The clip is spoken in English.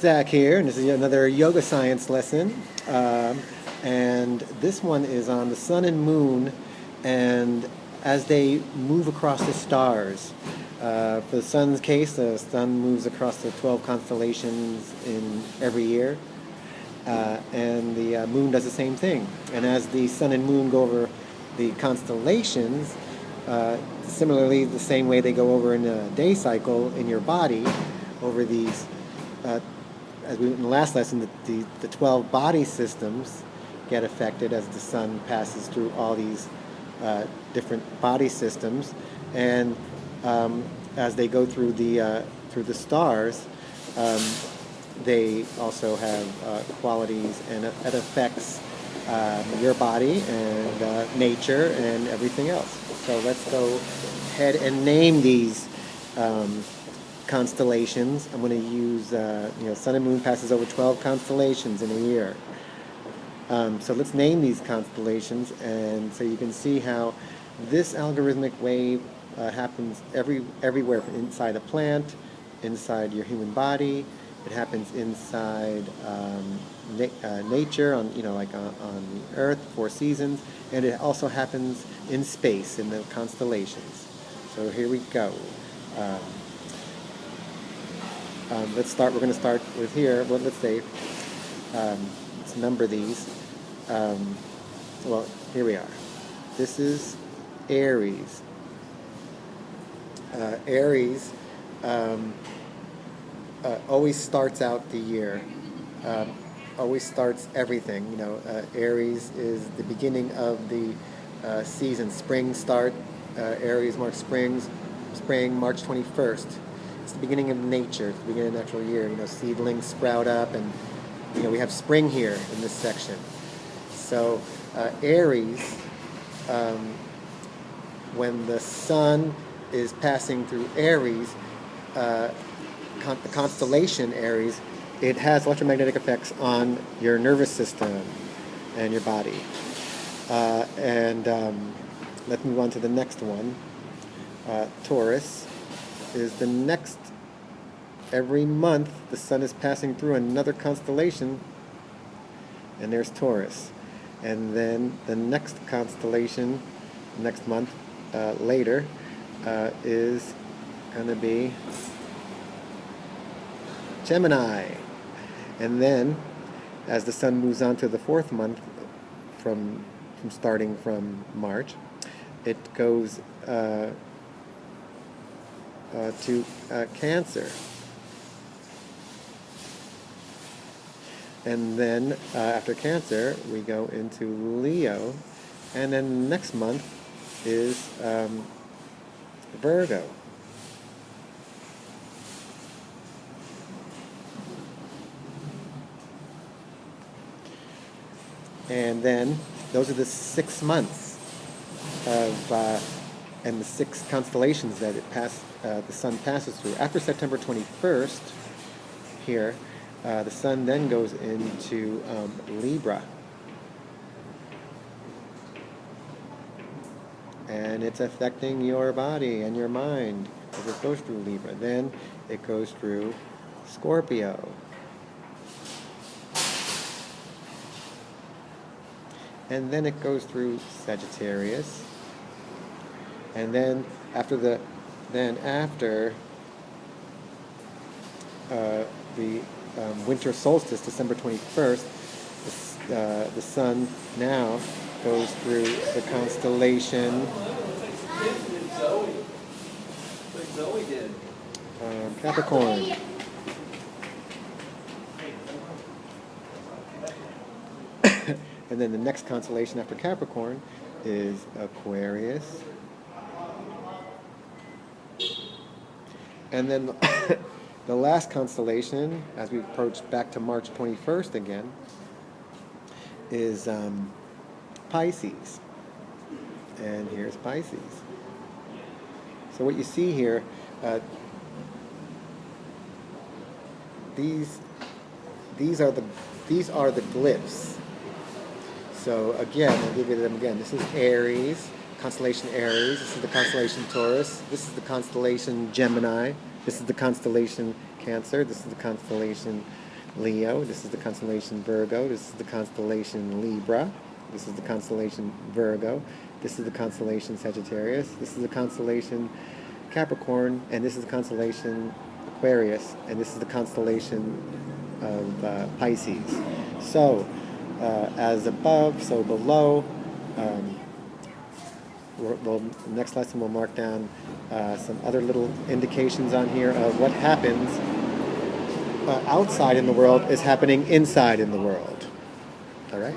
Zach here, and this is another yoga science lesson. And this one is on the sun and moon, and as they move across the stars. For the sun's case, the sun moves across the 12 constellations in every year, and the moon does the same thing. And as the sun and moon go over the constellations, similarly, the same way they go over in a day cycle in your body, over these, as we in the last lesson, the 12 body systems get affected as the sun passes through all these different body systems, and as they go through the stars, they also have qualities, and it affects your body and nature and everything else. So let's go ahead and name these constellations. I'm going to use, sun and moon passes over 12 constellations in a year. So let's name these constellations, and so you can see how this algorithmic wave happens everywhere, inside a plant, inside your human body. It happens inside nature, on the Earth, 4 seasons, and it also happens in space, in the constellations. So here we go. Let's start. We're going to start with here. Well, let's say let's number these. Well, here we are. This is Aries. Aries always starts out the year. Always starts everything. Aries is the beginning of the season. Spring start. Aries marks spring, March 21st. It's the beginning of nature. It's the beginning of the natural year. Seedlings sprout up, and we have spring here in this section. So Aries, when the sun is passing through Aries, the constellation Aries, it has electromagnetic effects on your nervous system and your body. Let's move on to the next one. Taurus is the next. Every month the sun is passing through another constellation, and there's Taurus. And then the next constellation next month later is going to be Gemini. And then as the sun moves on to the 4th month, from starting from March, it goes to Cancer. And then after Cancer, we go into Leo. And then next month is Virgo. And then those are the 6 months of and the 6 constellations that the sun passes through. After September 21st, here, the sun then goes into Libra. And it's affecting your body and your mind as it goes through Libra. Then it goes through Scorpio. And then it goes through Sagittarius. And then after the winter solstice, December 21st, the sun now goes through the constellation Capricorn. And then the next constellation after Capricorn is Aquarius. And then the last constellation, as we approach back to March 21st again, is Pisces. And here's Pisces. So what you see here, these are the glyphs. So again, I'll give you them again. This is Aries, constellation Aries. This is the constellation Taurus. This is the constellation Gemini. This is the constellation Cancer. This is the constellation Leo. This is the constellation Virgo. This is the constellation Libra. This is the constellation Virgo. This is the constellation Sagittarius. This is the constellation Capricorn. And this is the constellation Aquarius. And this is the constellation of Pisces. So, as above, so below. Next lesson we'll mark down some other little indications on here of what happens outside in the world is happening inside in the world. All right?